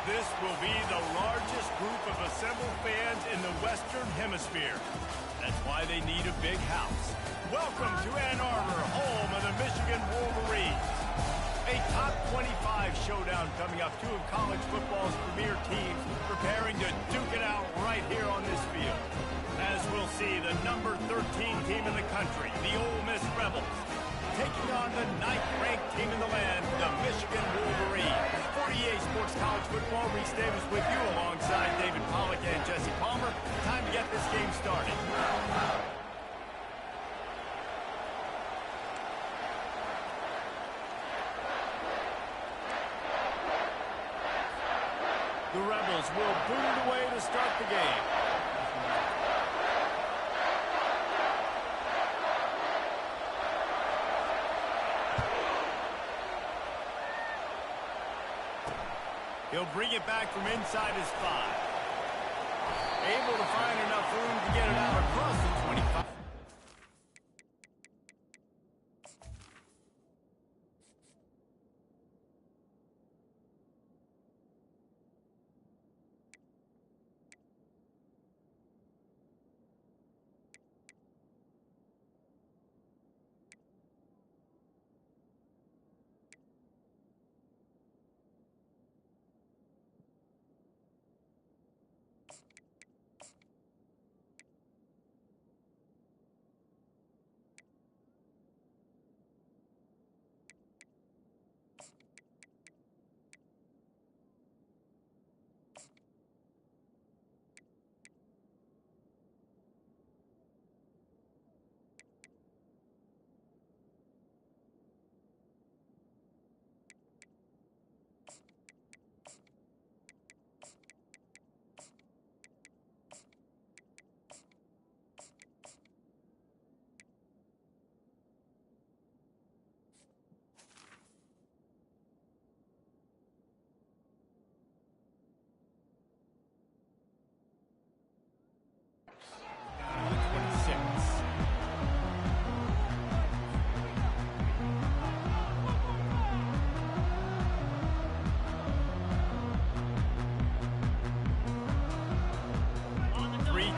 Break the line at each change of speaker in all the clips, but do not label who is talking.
This will be the largest group of assembled fans in the Western Hemisphere. That's why they need a big house. Welcome to Ann Arbor, home of the Michigan Wolverines. A top 25 showdown coming up. Two of college football's premier teams preparing to duke it out right here on this field. As we'll see, the number 13 team in the country, the Ole Miss Rebels, taking on the 9th-ranked team in the land, the Michigan Wolverines. For EA Sports College Football, Reese Davis with you alongside David Pollack and Jesse Palmer. Time to get this game started. The Rebels will boot it away to start the game. He'll bring it back from inside his 5. Able to find enough room to get it out across the 25.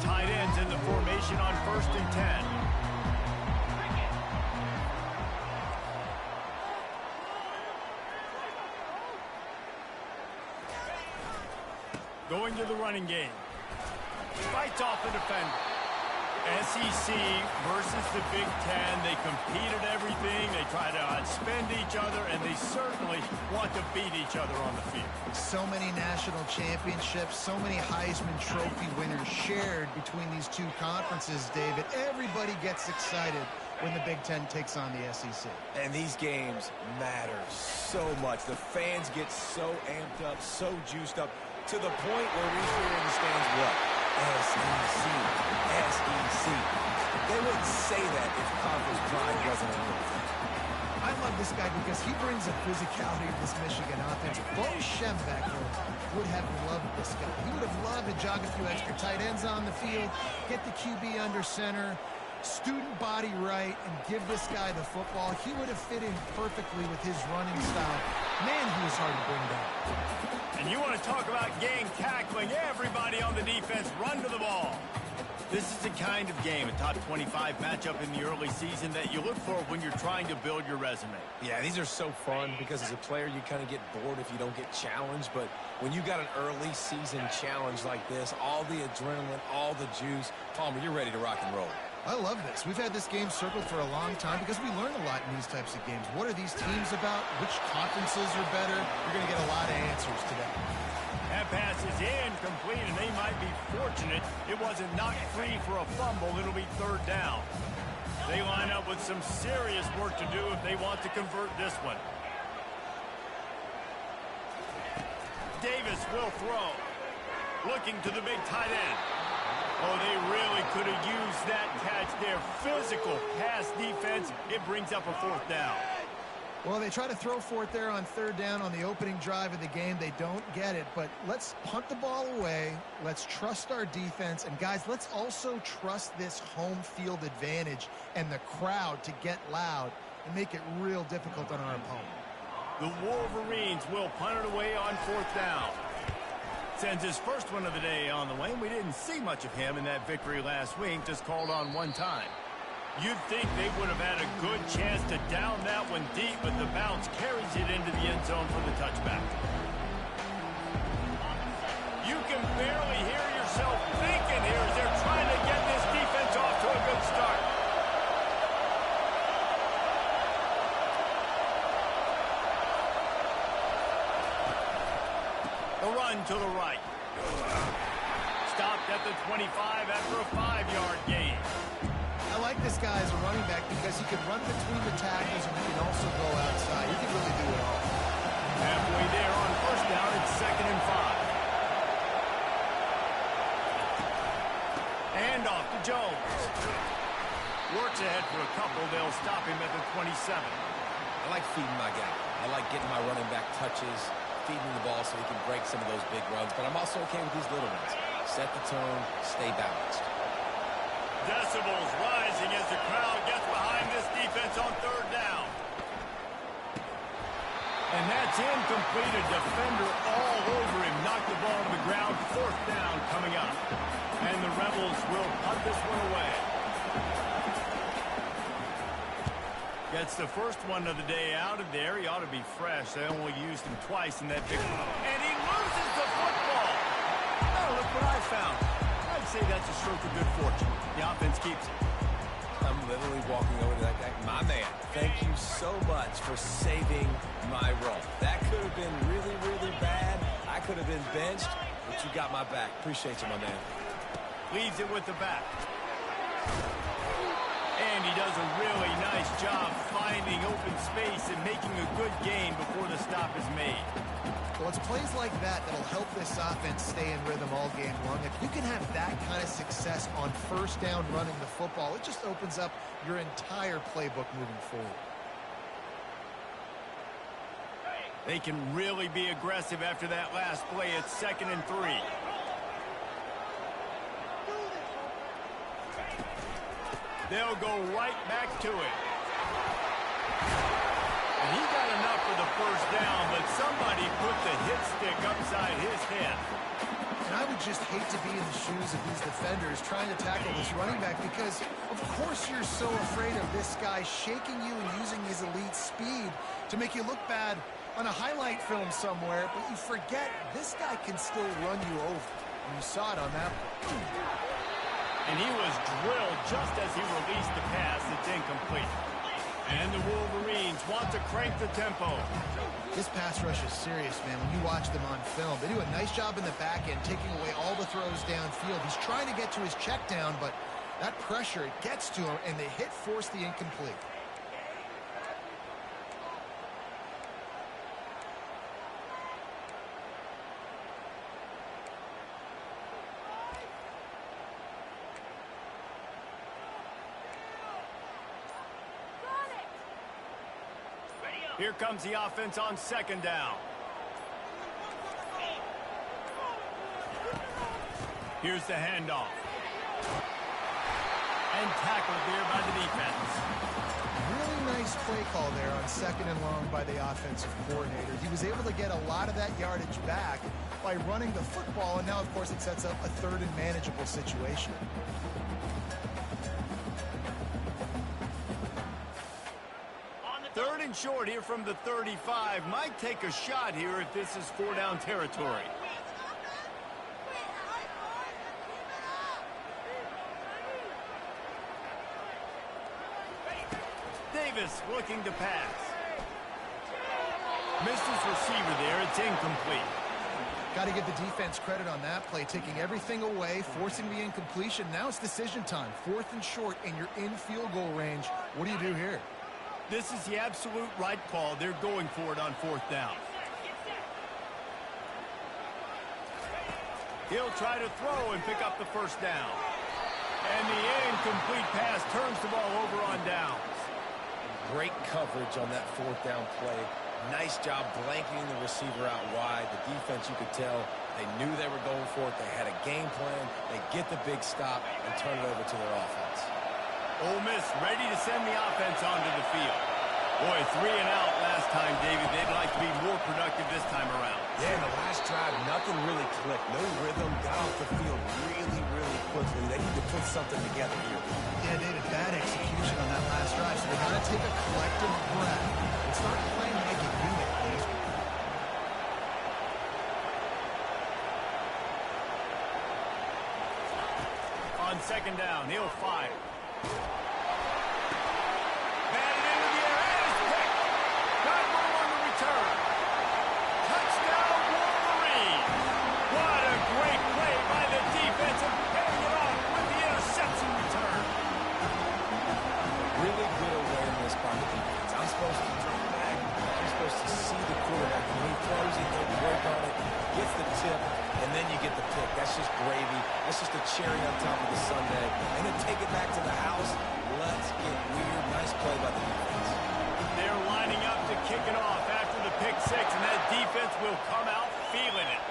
Tight ends in the formation on 1st and 10. Going to the running game. Fights off the defender. SEC versus the Big Ten. They compete at everything. They try to outspend each other, and they certainly want to beat each other on the field.
So many national championships, so many Heisman Trophy winners shared between these two conferences, David. Everybody gets excited when the Big Ten takes on the SEC.
And these games matter so much. The fans get so amped up, so juiced up, to the point where we hear in the stands what? SEC, SEC. They wouldn't say that if conference pride wasn't involved.
I love this guy because he brings a physicality to this Michigan offense. Bo Schembechler would have loved this guy. He would have loved to jog a few extra tight ends on the field, get the QB under center, student body right, and give this guy the football. He would have fit in perfectly with his running style. Man, he was hard to bring down.
And you want to talk about gang tackling, everybody on the defense run to the ball. This is the kind of game, a top 25 matchup in the early season that you look for when you're trying to build your resume.
Yeah, these are so fun because as a player, you kind of get bored if you don't get challenged. But when you got an early season challenge like this, all the adrenaline, all the juice, Palmer, you're ready to rock and roll.
I love this. We've had this game circled for a long time because we learn a lot in these types of games. What are these teams about? Which conferences are better? You're going to get a lot of answers today.
That pass is incomplete, and they might be fortunate it wasn't knocked free for a fumble. It'll be 3rd down. They line up with some serious work to do if they want to convert this one. Davis will throw. Looking to the big tight end. Oh, they really could have used that catch there. Physical pass defense. It brings up a 4th down.
Well, they try to throw for it there on 3rd down on the opening drive of the game. They don't get it, but let's punt the ball away. Let's trust our defense. And, guys, let's also trust this home field advantage and the crowd to get loud and make it real difficult on our opponent.
The Wolverines will punt it away on 4th down. Sends his first one of the day on the way. We didn't see much of him in that victory last week, just called on one time. You'd think they would have had a good chance to down that one deep, but the bounce carries it into the end zone for the touchback. You can barely hear yourself thinking here as they're trying to get this defense off to a good start. The run to the right. Stopped at the 25 after a 5-yard gain.
I like this guy as a running back because he can run between the tackles and he can also go outside. He can really do it all.
Halfway there on first down, it's 2nd and 5. Hand off to Jones. Works ahead for a couple. They'll stop him at the 27.
I like feeding my guy. I like getting my running back touches, feeding the ball so he can break some of those big runs. But I'm also okay with these little ones. Set the tone, stay balanced.
Decibels rising as the crowd gets behind this defense on 3rd down. And that's incomplete. A defender all over him. Knocked the ball to the ground. 4th down coming up. And the Rebels will punt this one away. Gets the first one of the day out of there. He ought to be fresh. They only used him twice in that big one. And he loses the football. Oh, look what I found. I'd say that's a stroke of good fortune. The offense keeps it.
I'm literally walking over to that guy. My man, thank you so much for saving my role. That could have been really, really bad. I could have been benched, but you got my back. Appreciate you, my man.
Leaves it with the back. And he does a really nice job finding open space and making a good gain before the stop is made.
Well, it's plays like that that'll help this offense stay in rhythm all game long. If you can have that kind of success on first down running the football, it just opens up your entire playbook moving forward.
They can really be aggressive after that last play. It's 2nd and 3. They'll go right back to it. And he got enough for the first down, but somebody put the hit stick upside his head.
And I would just hate to be in the shoes of these defenders trying to tackle this running back because, of course, you're so afraid of this guy shaking you and using his elite speed to make you look bad on a highlight film somewhere, but you forget this guy can still run you over. And you saw it on that one.
And he was drilled just as he released the pass. It's incomplete. And the Wolverines want to crank the tempo.
This pass rush is serious, man. When you watch them on film, they do a nice job in the back end, taking away all the throws downfield. He's trying to get to his check down, but that pressure, it gets to him, and the hit forced the incomplete.
Here comes the offense on 2nd down. Here's the handoff. And tackled there by the defense.
Really nice play call there on 2nd and long by the offensive coordinator. He was able to get a lot of that yardage back by running the football, and now, of course, it sets up a 3rd and manageable situation.
3rd and short here from the 35. Might take a shot here if this is 4-down territory. Davis looking to pass. Missed his receiver there. It's incomplete.
Got to give the defense credit on that play, taking everything away, forcing the incompletion. Now it's decision time. 4th and short, and you're in field goal range. What do you do here?
This is the absolute right call. They're going for it on 4th down. He'll try to throw and pick up the first down. And the incomplete pass turns the ball over on downs.
Great coverage on that 4th down play. Nice job blanketing the receiver out wide. The defense, you could tell, they knew they were going for it. They had a game plan. They get the big stop and turn it over to their offense.
Ole Miss ready to send the offense onto the field. Boy, 3 and out last time, David. They'd like to be more productive this time around.
Yeah, in the last drive, nothing really clicked. No rhythm, got off the field really, really quickly. They need to put something together here.
Yeah, David, bad execution on that last drive, so they got to take a collective breath and start playing like a unit.
On second down, he'll fire. Batted into the air, and it's picked. Got room on the return. Touchdown, Wolverine. What a great play by the defense and paying it off with the interception return.
Really good awareness by the defense. I'm supposed to drop back. I'm supposed to see the quarterback. When he throws it, he'll work on it, gets the tip, and then you get the pick. That's just gravy. That's just a cherry on top of the sundae. And then take it back to the house. Let's get weird. Nice play by the defense.
They're lining up to kick it off after the pick six, and that defense will come out feeling it.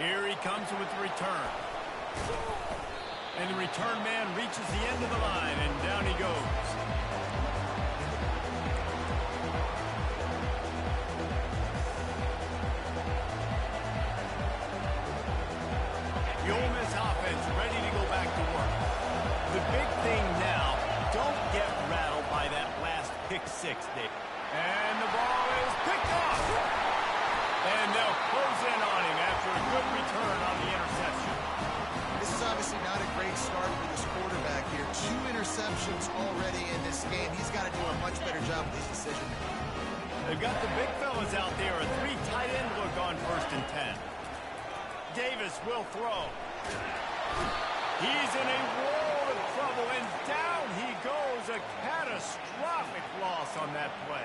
Here he comes with the return. And the return man reaches the end of the line, and down he goes. The Ole Miss offense ready to go back to work. The big thing now, don't get rattled by that last pick six, Dave. And the ball is picked off. And they'll close in on him after a good return on the interception.
This is obviously not a great start for this quarterback here. 2 interceptions already in this game. He's got to do a much better job with his decision making.
They've got the big fellas out there, a 3 tight end look on 1st and 10. Davis will throw. He's in a world of trouble, and down he goes. A catastrophic loss on that play.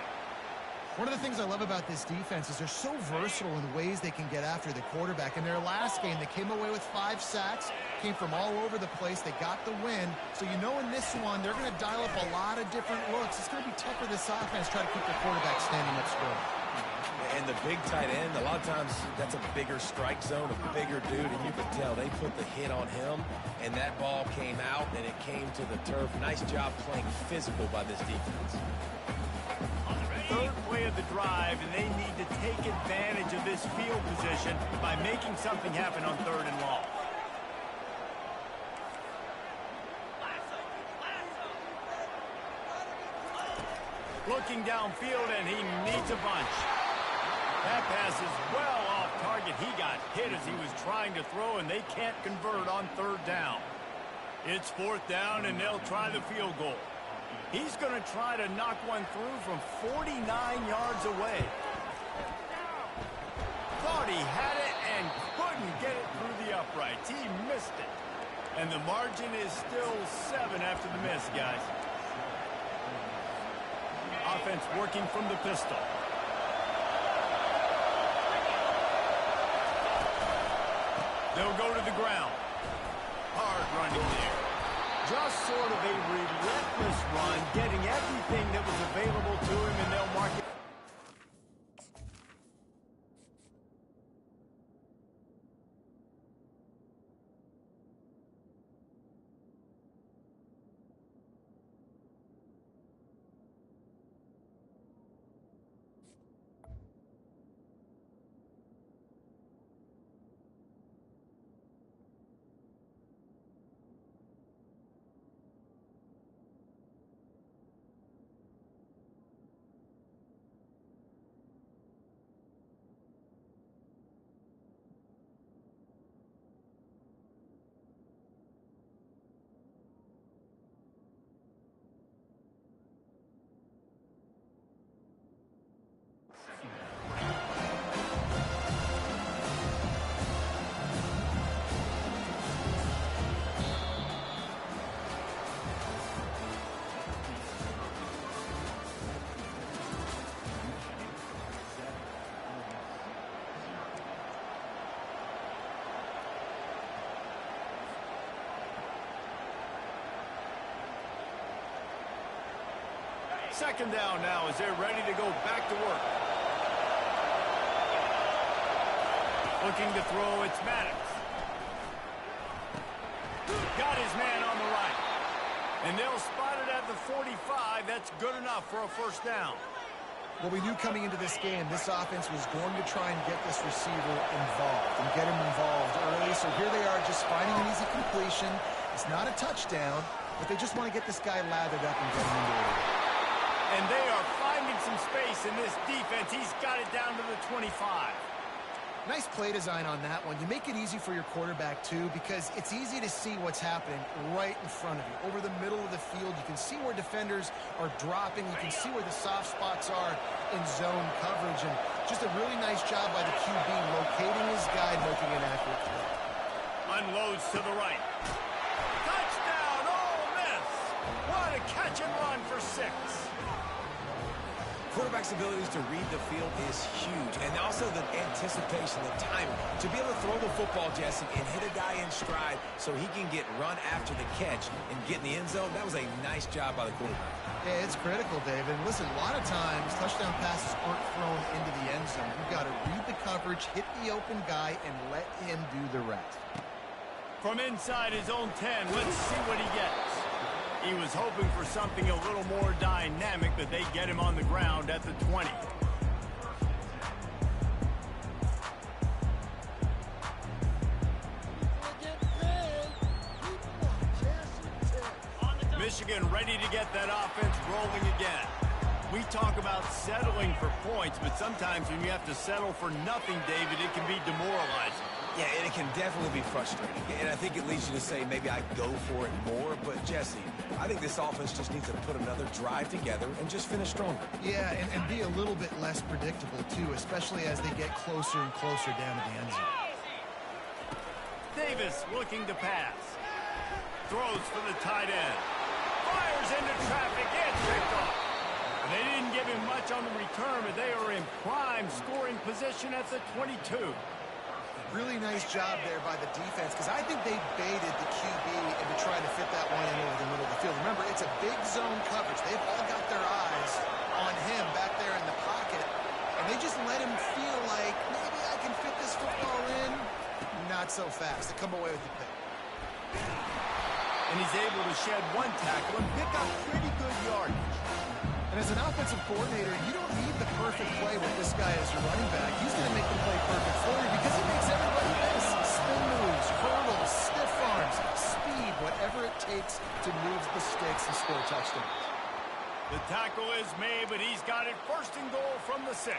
One of the things I love about this defense is they're so versatile in the ways they can get after the quarterback. In their last game, they came away with 5 sacks, came from all over the place. They got the win. So you know in this one, they're going to dial up a lot of different looks. It's going to be tough for this offense to try to keep their quarterback standing up strong.
And the big tight end, a lot of times that's a bigger strike zone, a bigger dude, and you can tell they put the hit on him, and that ball came out, and it came to the turf. Nice job playing physical by this defense.
Third play of the drive, and they need to take advantage of this field position by making something happen on 3rd and long. Looking downfield, and he needs a bunch. That pass is well off target. He got hit as he was trying to throw, and they can't convert on 3rd down. It's 4th down, and they'll try the field goal. He's going to try to knock one through from 49 yards away. Thought he had it and couldn't get it through the uprights. He missed it. And the margin is still 7 after the miss, guys. Offense working from the pistol. They'll go to the ground. Hard running there. Just sort of a relentless run, getting everything that was available to him, and they'll mark it. Second down now as they're ready to go back to work. Looking to throw, it's Maddox. Got his man on the right. And they'll spot it at the 45. That's good enough for a 1st down.
Well, we knew coming into this game, this offense was going to try and get this receiver involved and get him involved early. So here they are just finding an easy completion. It's not a touchdown, but they just want to get this guy lathered up and get him into it.
And they are finding some space in this defense. He's got it down to the 25.
Nice play design on that one. You make it easy for your quarterback, too, because it's easy to see what's happening right in front of you. Over the middle of the field, you can see where defenders are dropping. You can see where the soft spots are in zone coverage. And just a really nice job by the QB locating his guy and making an accurate throw.
Unloads to the right. Touchdown, Ole Miss! What a catch and run for 6.
Quarterback's abilities to read the field is huge, and also the anticipation, the timing. To be able to throw the football, Jesse, and hit a guy in stride so he can get run after the catch and get in the end zone, that was a nice job by the quarterback.
Yeah, it's critical, David. Listen, a lot of times touchdown passes aren't thrown into the end zone. You've got to read the coverage, hit the open guy, and let him do the rest.
From inside his own 10, let's see what he gets. He was hoping for something a little more dynamic, but they get him on the ground at the 20. Michigan ready to get that offense rolling again. We talk about settling for points, but sometimes when you have to settle for nothing, David, it can be demoralizing.
Yeah, and it can definitely be frustrating. And I think it leads you to say maybe I go for it more. But, Jesse, I think this offense just needs to put another drive together and just finish stronger.
Yeah, and be a little bit less predictable, too, especially as they get closer and closer down to the end zone.
Davis looking to pass. Throws for the tight end. Fires into traffic and picked off. They didn't give him much on the return, but they are in prime scoring position at the 22.
Really nice job there by the defense, because I think they baited the QB into trying to fit that one in over the middle of the field. Remember, it's a big zone coverage. They've all got their eyes on him back there in the pocket, and they just let him feel like, maybe I can fit this football in. Not so fast. They come away with the pick.
And he's able to shed one tackle and pick up pretty good yardage.
And as an offensive coordinator, you don't need the perfect play with this guy as your running back. He's going to make the play perfect for you because he makes everybody miss. Spin moves, hurdles, stiff arms, speed, whatever it takes to move the sticks and score touchdowns.
The tackle is made, but he's got it first and goal from the 6.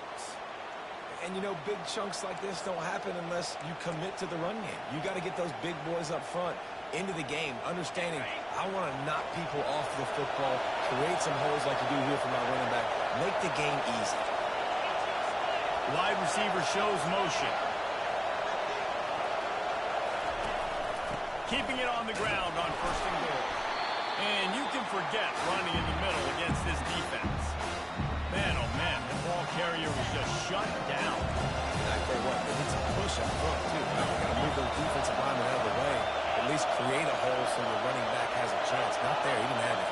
And, you know, big chunks like this don't happen unless you commit to the run game. You got to get those big boys up front into the game, understanding I want to knock people off the football, create some holes like you do here for my running back, make the game easy.
Wide receiver shows motion. Keeping it on the ground on first and goal. And you can forget running in the middle against this defense. Man, oh man, the ball carrier was just shut down.
And I tell you what, they need some push up front too. You got to move those defensive linemen out of the way. At least create a hole so your running back has a chance. Not there, he didn't have it.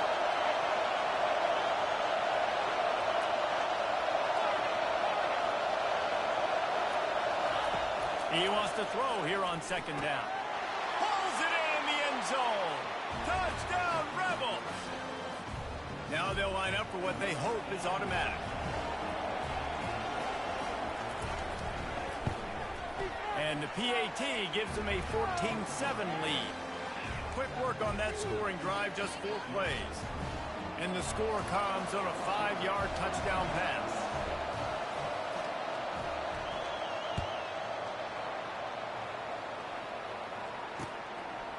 He wants to throw here on second down. Pulls it in the end zone. Touchdown, Rebels! Now they'll line up for what they hope is automatic. And the PAT gives them a 14-7 lead. Quick work on that scoring drive, just 4 plays. And the score comes on a 5-yard touchdown pass.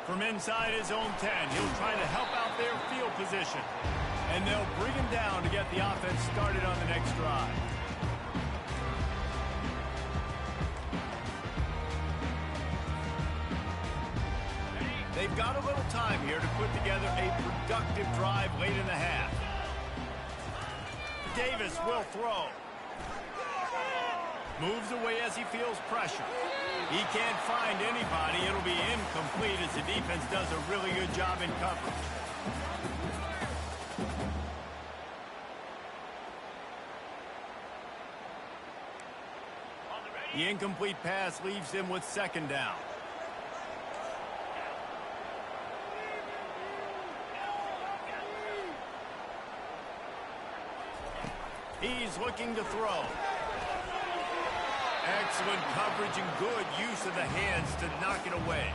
From inside his own 10, he'll try to help out their field position. And they'll bring him down to get the offense started on the next drive. They've got a little time here to put together a productive drive late in the half. Davis will throw. Moves away as he feels pressure. He can't find anybody. It'll be incomplete as the defense does a really good job in coverage. The incomplete pass leaves him with second down. He's looking to throw. Excellent coverage and good use of the hands to knock it away.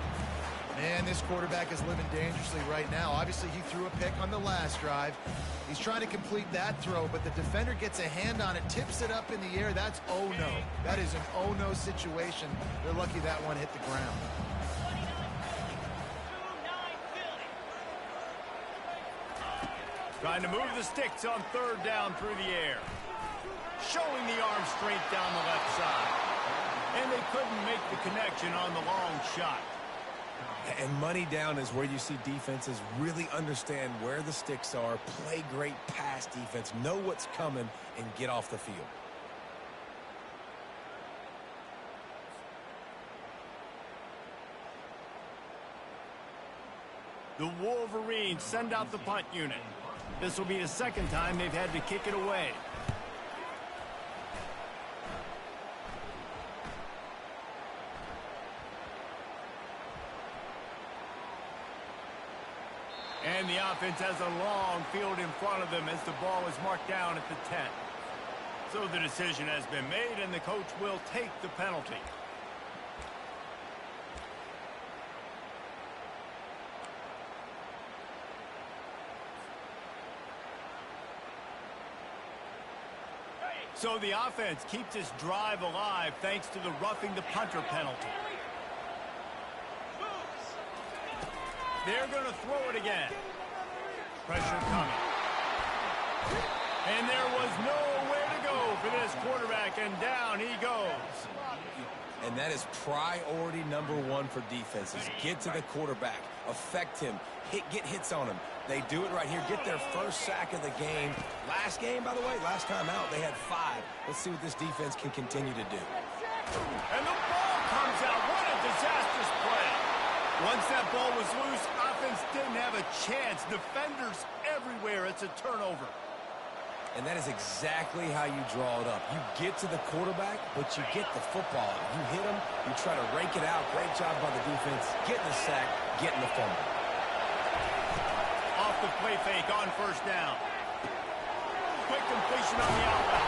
Man, this quarterback is living dangerously right now. Obviously, he threw a pick on the last drive. He's trying to complete that throw, but the defender gets a hand on it, tips it up in the air. That's oh-no. That is an oh-no situation. They're lucky that one hit the ground.
Trying to move the sticks on third down through the air. Showing the arm strength down the left side. And they couldn't make the connection on the long shot.
And money down is where you see defenses really understand where the sticks are, play great pass defense, know what's coming, and get off the field.
The Wolverines send out the punt unit. This will be the second time they've had to kick it away. And the offense has a long field in front of them as the ball is marked down at the 10. So the decision has been made, and the coach will take the penalty. So the offense keeps this drive alive thanks to the roughing the punter penalty. They're going to throw it again. Pressure coming. And there was nowhere to go for this quarterback, and down he goes.
And that is priority number one for defenses. Get to the quarterback, affect him, get hits on him. They do it right here, get their first sack of the game. Last game, by the way, last time out, they had 5. Let's see what this defense can continue to do.
And the ball comes out. What a disastrous play. Once that ball was loose, offense didn't have a chance. Defenders everywhere. It's a turnover.
And that is exactly how you draw it up. You get to the quarterback, but you get the football. You hit him, you try to rake it out. Great job by the defense. Getting the sack, getting the fumble.
Off the play fake on first down. Quick completion on the outlet.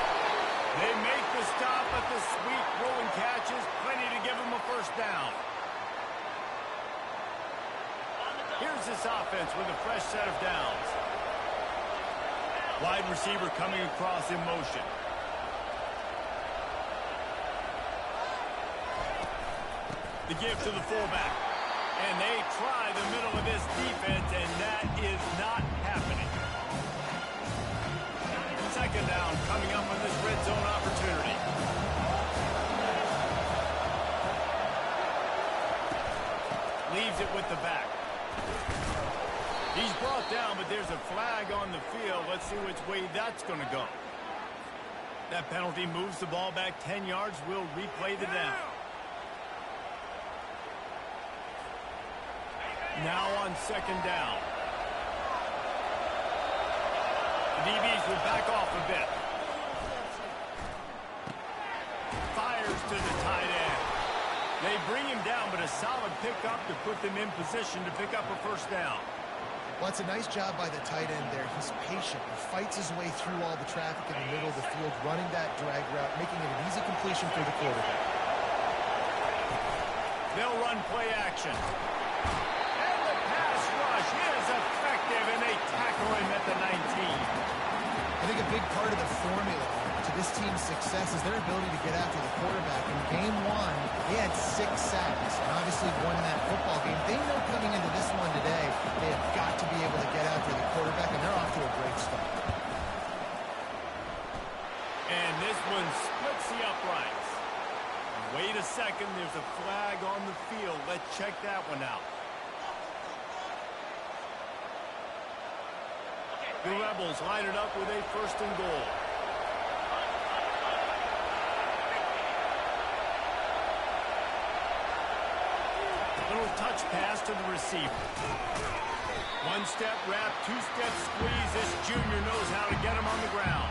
They make the stop, but the sweet rolling catch is plenty to give them a first down. Here's this offense with a fresh set of downs. Wide receiver coming across in motion. The give to the fullback. And they try the middle of this defense, and that is not happening. Second down coming up on this red zone opportunity. Leaves it with the back. He's brought down, but there's a flag on the field. Let's see which way that's going to go. That penalty moves the ball back 10 yards. We'll replay the down. Now on second down. The DBs will back off a bit. Fires to the tight end. They bring him down, but a solid pickup to put them in position to pick up a first down.
Well, it's a nice job by the tight end there. He's patient. He fights his way through all the traffic in the middle of the field, running that drag route, making it an easy completion for the quarterback.
They'll run play action. And the pass rush is effective, and they tackle him at the 19.
I think a big part of the formula to this team's success is their ability to get after the quarterback. In game 1, they had 6 sacks and obviously won that football game. They know coming into this one today, they have got to be able to get after the quarterback, and they're off to a great start.
And this one splits the uprights. Wait a second, there's a flag on the field. Let's check that one out. The Rebels line it up with a first and goal. Little touch pass to the receiver. One step wrap, 2-step squeeze. This junior knows how to get him on the ground.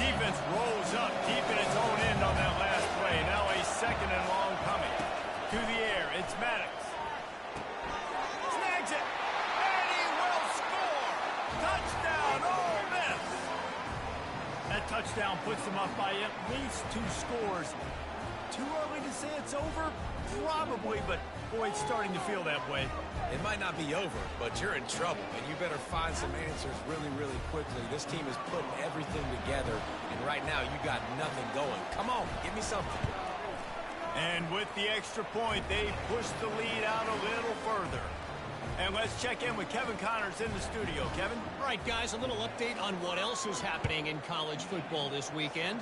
Defense rolls up deep in its own end on that last play. Now a second and long coming. To the air, it's Maddox. touchdown puts them up by at least 2 scores. Too early to say it's over? Probably, but boy, it's starting to feel that way.
It might not be over, but you're in trouble, and you better find some answers really, really quickly. This team is putting everything together, and right now you got nothing going. Come on, give me something.
And with the extra point, they push the lead out a little further. And let's check in with Kevin Connors in the studio. Kevin?
All right, guys, a little update on what else is happening in college football this weekend.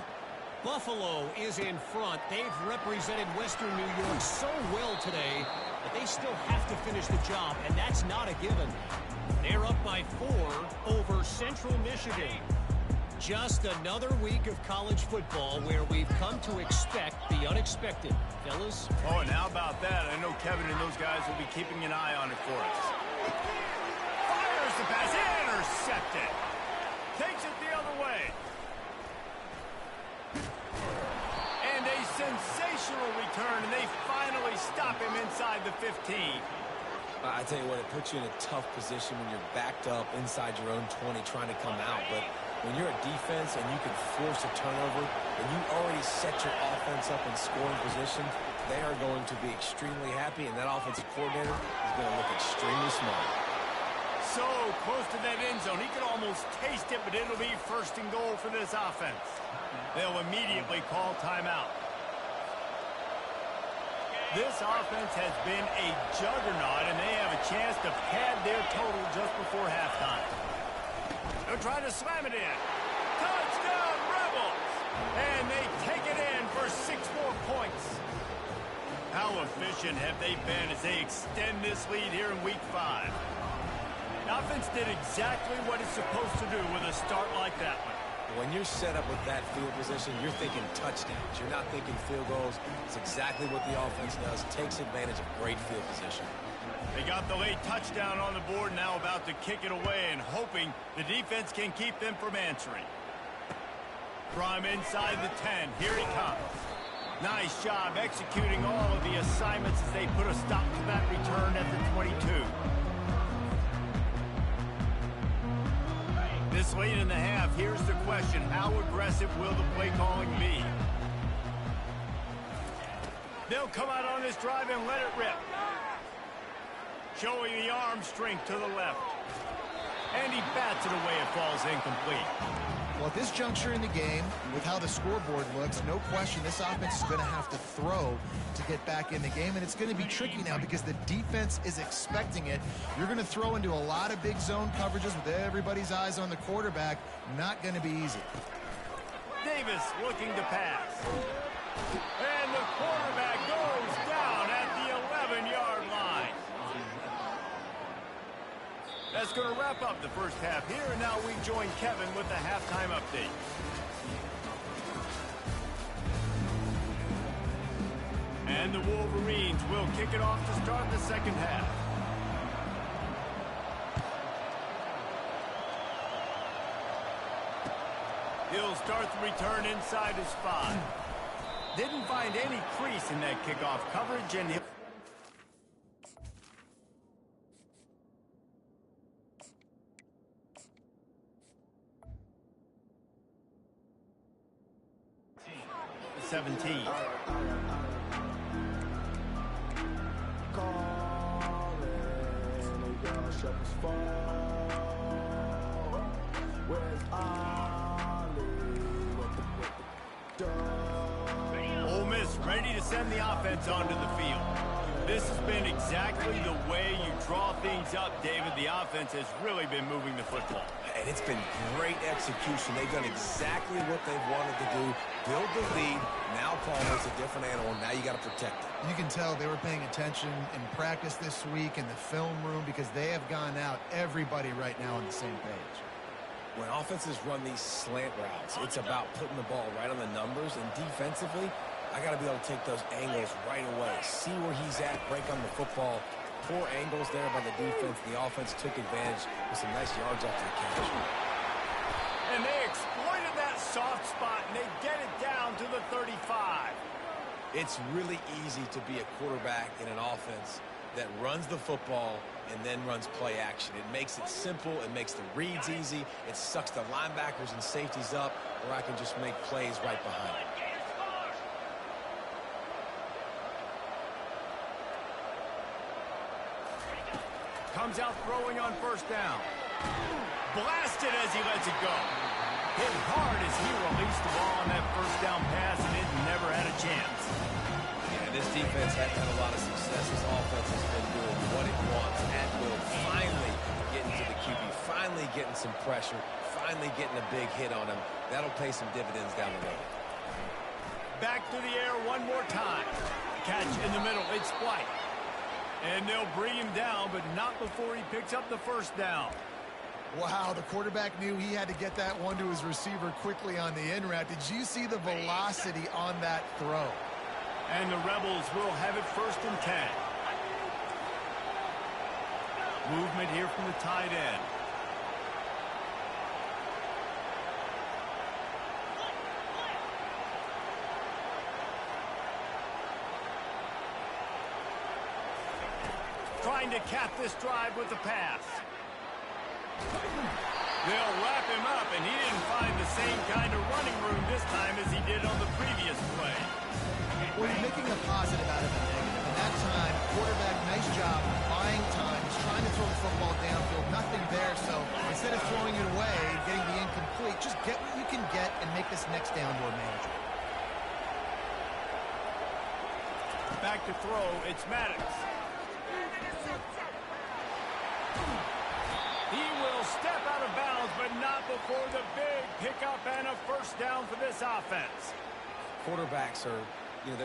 Buffalo is in front. They've represented Western New York so well today, but they still have to finish the job, and that's not a given. They're up by 4 over Central Michigan. Just another week of college football where we've come to expect the unexpected. Fellas?
Oh, and how about that? I know Kevin and those guys will be keeping an eye on it for us. Fires the pass. Intercepted. Takes it the other way. And a sensational return, and they finally stop him inside the 15.
I tell you what, it puts you in a tough position when you're backed up inside your own 20 trying to come out. But when you're a defense and you can force a turnover and you already set your offense up in scoring position, they are going to be extremely happy, and that offensive coordinator is going to look extremely smart.
So close to that end zone. He could almost taste it, but it'll be 1st and goal for this offense. They'll immediately call timeout. This offense has been a juggernaut, and they have a chance to pad their total just before halftime. They're trying to slam it in. Touchdown, Rebels! And they take it in for 6 more points. How efficient have they been as they extend this lead here in Week 5? The offense did exactly what it's supposed to do with a start like that one.
When you're set up with that field position, you're thinking touchdowns. You're not thinking field goals. It's exactly what the offense does. Takes advantage of great field position.
They got the late touchdown on the board, now about to kick it away and hoping the defense can keep them from answering. From inside the 10, here he comes. Nice job executing all of the assignments as they put a stop to that return at the 22. This late in the half, here's the question. How aggressive will the play calling be? They'll come out on this drive and let it rip. Showing the arm strength to the left. And he bats it away. It falls incomplete.
Well, at this juncture in the game, with how the scoreboard looks, no question this offense is going to have to throw to get back in the game, and it's going to be tricky now because the defense is expecting it. You're going to throw into a lot of big zone coverages with everybody's eyes on the quarterback. Not going to be easy.
Davis looking to pass. And the quarterback goes down at the 11-yard line. That's going to wrap up the first half here, and now we join Kevin with the halftime update. And the Wolverines will kick it off to start the second half. He'll start the return inside his 5. Didn't find any crease in that kickoff coverage, and he'll... ...17. Ole Miss ready to send the offense onto the field. This has been exactly the way you draw things up, David. The offense has really been moving the football.
And it's been great execution. They've done exactly what they've wanted to do. Build the lead. Now Palmer's a different animal. Now you got to protect it.
You can tell they were paying attention in practice this week in the film room because they have gone out, everybody right now on the same page.
When offenses run these slant routes, it's about putting the ball right on the numbers, and defensively, I got to be able to take those angles right away. See where he's at, break on the football. Poor angles there by the defense. The offense took advantage with some nice yards after the catch.
And they exploited that soft spot, and they get it down to the 35.
It's really easy to be a quarterback in an offense that runs the football and then runs play action. It makes it simple. It makes the reads easy. It sucks the linebackers and safeties up. where I can just make plays right behind it.
Comes out throwing on first down. Blasted as he lets it go. Hit hard as he released the ball on that first down pass, and it never had a chance.
Yeah, this defense had a lot of success. This offense has been doing what it wants at will. Finally getting to the QB, finally getting some pressure, finally getting a big hit on him. That'll pay some dividends down the road.
Back to the air one more time. Catch in the middle. It's White. And they'll bring him down, but not before he picks up the first down.
Wow, the quarterback knew he had to get that one to his receiver quickly on the in route. Did you see the velocity on that throw?
And the Rebels will have it 1st and 10. Movement here from the tight end. Trying to cap this drive with the pass. They'll wrap him up, and he didn't find the same kind of running room this time as he did on the previous play.
Well, you're making a positive out of a negative. And that time, quarterback, nice job buying time. He's trying to throw the football downfield. Nothing there, so instead of throwing it away, getting the incomplete, just get what you can get and make this next down more manageable.
Back to throw, it's Maddox. He will step out of bounds, but not before the big pickup and a first down for this offense.
Quarterbacks are,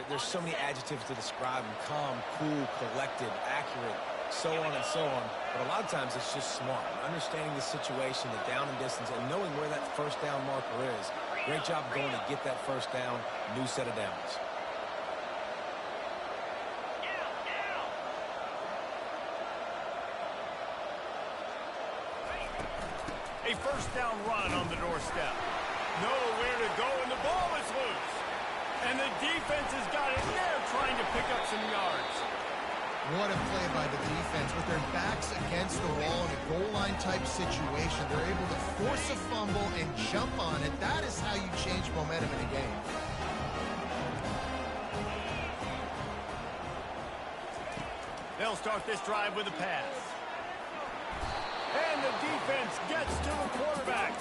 there's so many adjectives to describe them. Calm, cool, collected, accurate, so on and so on. But a lot of times it's just smart. Understanding the situation, the down and distance, and knowing where that first down marker is. Great job going to get that first down, new set of downs.
A first down run on the doorstep. Nowhere to go, and the ball is loose. And the defense has got it there trying to pick up some yards.
What a play by the defense. With their backs against the wall in a goal line type situation, they're able to force a fumble and jump on it. That is how you change momentum in a game.
They'll start this drive with a pass. And the defense gets to the quarterback.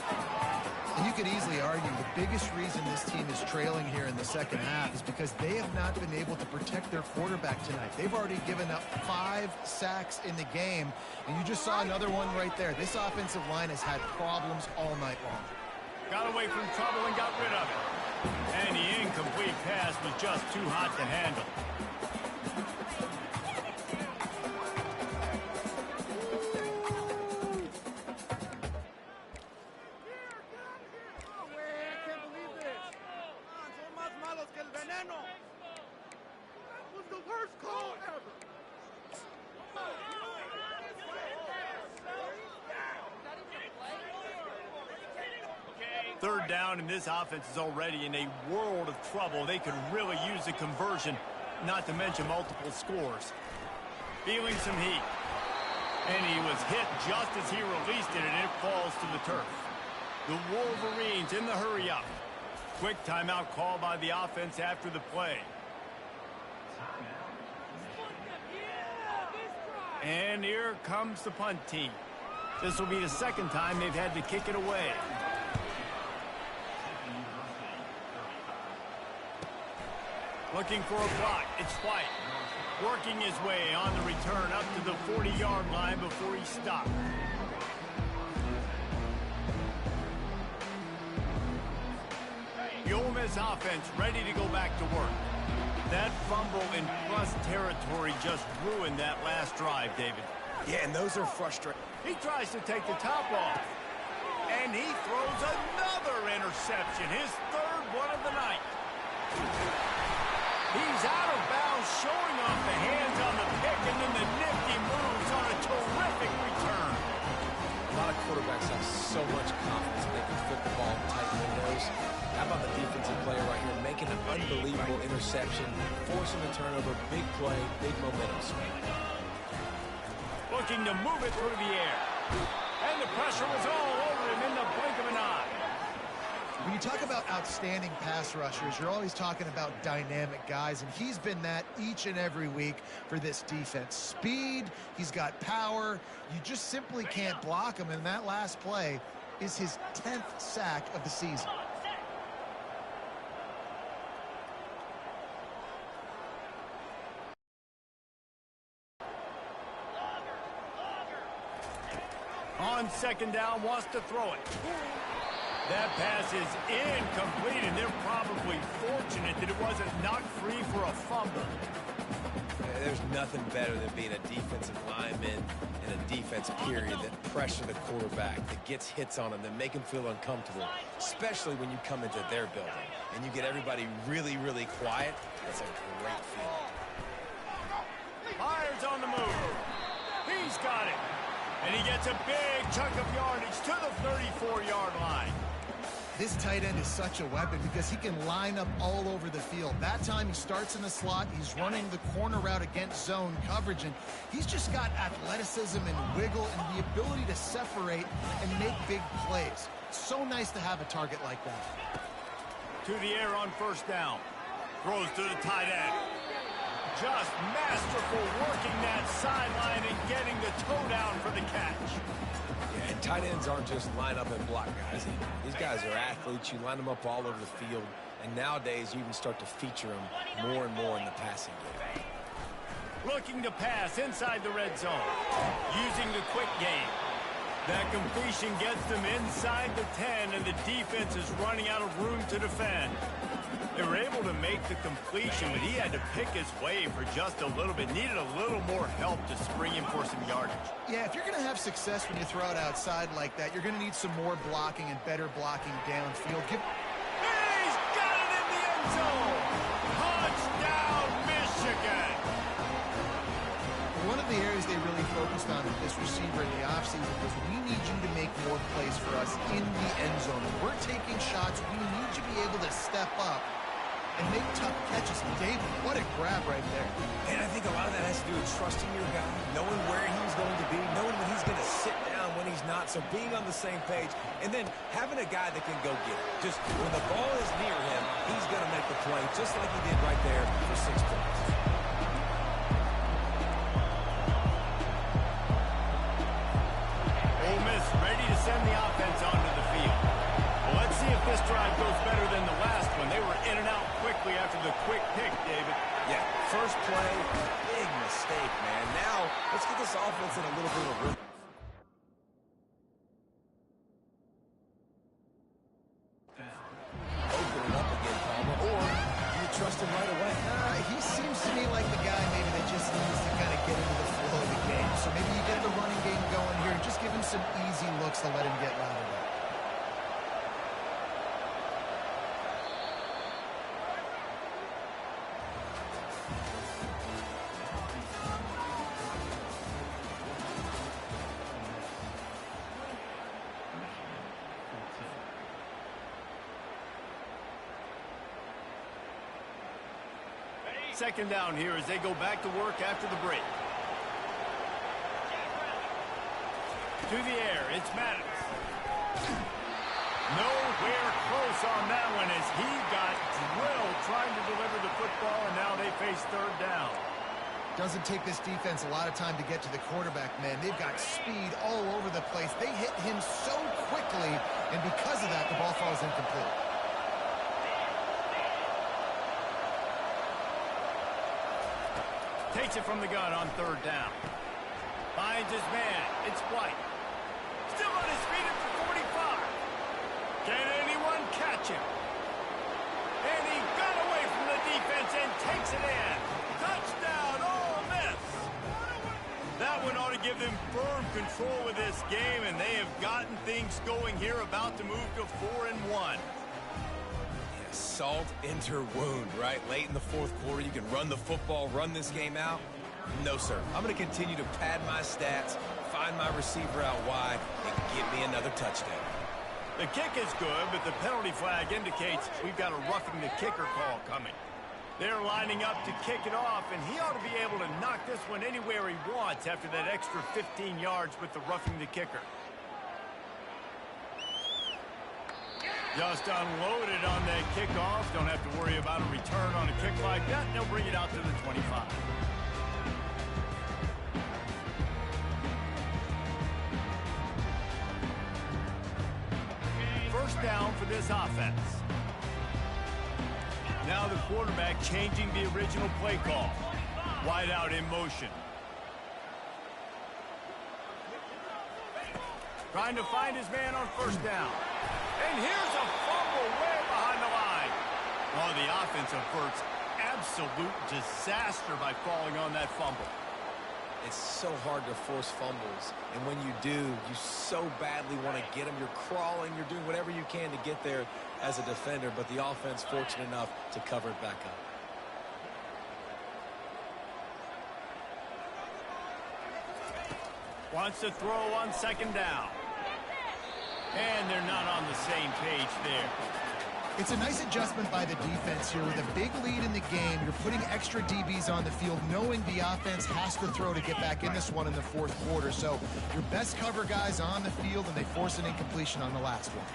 And you could easily argue the biggest reason this team is trailing here in the second half is because they have not been able to protect their quarterback tonight. They've already given up 5 sacks in the game, and you just saw another one right there. This offensive line has had problems all night long.
Got away from trouble and got rid of it. And the incomplete pass was just too hot to handle. Third down, and this offense is already in a world of trouble. They could really use a conversion, not to mention multiple scores. Feeling some heat. And he was hit just as he released it, and it falls to the turf. The Wolverines in the hurry-up. Quick timeout call by the offense after the play. And here comes the punt team. This will be the second time they've had to kick it away. Looking for a block. It's White. Working his way on the return up to the 40-yard line before he stopped. The Ole Miss offense ready to go back to work. That fumble in plus territory just ruined that last drive, David.
Yeah, and those are frustrating.
He tries to take the top off. And he throws another interception, his third one of the night. He's out of bounds, showing off the hands on the pick, and then the nifty moves on a terrific return.
A lot of quarterbacks have so much confidence that they can fit the ball in tight windows. How about the defensive player right here making an unbelievable interception, forcing the turnover, big play, big momentum swing.
Looking to move it through the air. And the pressure was all over him in the blink of an eye.
You you talk about outstanding pass rushers, you're always talking about dynamic guys, and he's been that each and every week for this defense. Speed, he's got power. You just simply can't block him, and that last play is his 10th sack of the season.
On second down, wants to throw it. That pass is incomplete, and they're probably fortunate that it wasn't knocked free for a fumble.
There's nothing better than being a defensive lineman and a defense period that pressure the quarterback, that gets hits on him, that make him feel uncomfortable, especially when you come into their building and you get everybody really, really quiet. That's a great feeling.
Myers on the move. He's got it. And he gets a big chunk of yardage to the 34-yard line.
This tight end is such a weapon because he can line up all over the field. That time he starts in the slot. He's running the corner route against zone coverage, and he's just got athleticism and wiggle and the ability to separate and make big plays. So nice to have a target like that.
To the air on first down. Throws to the tight end. Just masterful working that sideline and getting the toe down for the catch.
Yeah, and tight ends aren't just line up and block guys. These guys are athletes. You line them up all over the field. And nowadays, you even start to feature them more and more in the passing game.
Looking to pass inside the red zone. Using the quick game. That completion gets them inside the 10, and the defense is running out of room to defend. They were able to make the completion, but he had to pick his way for just a little bit. Needed a little more help to spring him for some yardage.
Yeah, if you're going to have success when you throw it outside like that, you're going to need some more blocking and better blocking downfield.
He's got it in the end zone! Touchdown, Michigan!
One of the areas they really focused on with this receiver in the offseason was we need you to make more plays for us in the end zone. When we're taking shots, we need you to be able to step up and make tough catches. David, what a grab right there.
And I think a lot of that has to do with trusting your guy, knowing where he's going to be, knowing when he's going to sit down, when he's not, so being on the same page, and then having a guy that can go get it. Just when the ball is near him, he's going to make the play, just like he did right there for 6 points.
Ole Miss ready to send the offense onto the field. Well, let's see if this drive goes better than the last one. They were in and out quickly after the quick pick, David.
Yeah, first play, big mistake, man. Now, let's get this offense in a little bit of rhythm. Open it up again, Palmer, or do you trust him right away?
He seems to me like the guy maybe that just needs to kind of get into the flow of the game. So maybe you get the running game going here and just give him some easy looks to let him get louder.
Second down here as they go back to work after the break. To the air, it's Maddox. Nowhere close on that one as he got drilled trying to deliver the football, and now they face third down.
Doesn't take this defense a lot of time to get to the quarterback, man. They've got speed all over the place. They hit him so quickly, and because of that, the ball falls incomplete.
Takes it from the gun on third down. Finds his man. It's White. Still on his feet at the 45. Can anyone catch him? And he got away from the defense and takes it in. Touchdown, Ole Miss. That one ought to give them firm control of this game, and they have gotten things going here, about to move to 4-1.
Salt into her wound, right? Late in the fourth quarter, you can run the football, run this game out. No, sir. I'm going to continue to pad my stats, find my receiver out wide, and get me another touchdown.
The kick is good, but the penalty flag indicates we've got a roughing the kicker call coming. They're lining up to kick it off, and he ought to be able to knock this one anywhere he wants after that extra 15 yards with the roughing the kicker. Just unloaded on that kickoff. Don't have to worry about a return on a kick like that. They'll bring it out to the 25. First down for this offense. Now the quarterback changing the original play call. Wide out in motion. Trying to find his man on first down. And here's a fumble way behind the line. Oh, the offense averts absolute disaster by falling on that fumble.
It's so hard to force fumbles, and when you do, you so badly want to get them. You're crawling, you're doing whatever you can to get there as a defender, but the offense fortunate enough to cover it back up.
Wants to throw on second down. And they're not on the same page there.
It's a nice adjustment by the defense here. With a big lead in the game, you're putting extra DBs on the field, knowing the offense has to throw to get back in this one in the fourth quarter. So your best cover guys on the field, and they force an incompletion on the last one.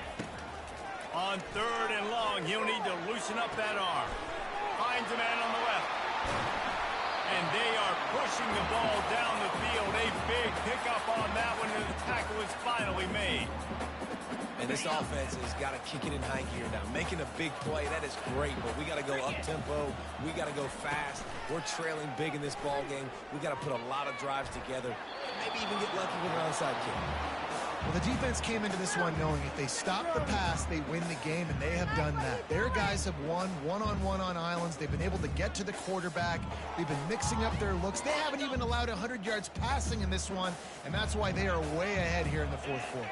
On third and long, he'll need to loosen up that arm. Finds a man on the left. And they are pushing the ball down the field. A big pickup on that one, and the tackle is finally made.
And this offense has got to kick it in high gear now. Making a big play, that is great, but we got to go up-tempo. We got to go fast. We're trailing big in this ball game. We got to put a lot of drives together. Maybe even get lucky with an onside kick.
Well, the defense came into this one knowing if they stop the pass, they win the game, and they have done that. Their guys have won one-on-one on islands. They've been able to get to the quarterback. They've been mixing up their looks. They haven't even allowed 100 yards passing in this one, and that's why they are way ahead here in the fourth quarter.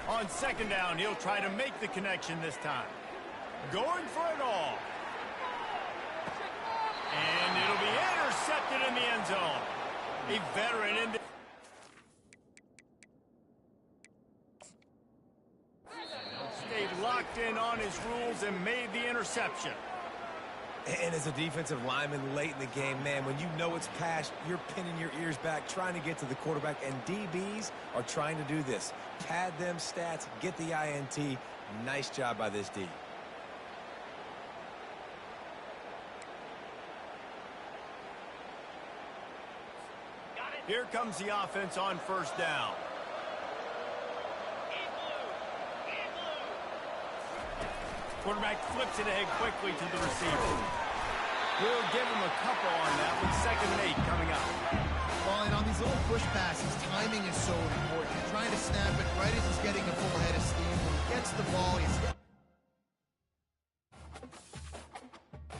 On second down, he'll try to make the connection this time. Going for it all. And it'll be intercepted in the end zone. A veteran in the... Stayed locked in on his rules and made the interception.
And as a defensive lineman late in the game, man, when you know it's pass, you're pinning your ears back, trying to get to the quarterback, and DBs are trying to do this. Pad them stats, get the INT. Nice job by this D.
Here comes the offense on first down. Quarterback flips it ahead quickly to the receiver. We'll give him a couple on that with 2nd and 8 coming up.
Well, and on these little push passes, timing is so important. You're trying to snap it right as he's getting a full head of steam. When he gets the ball, he's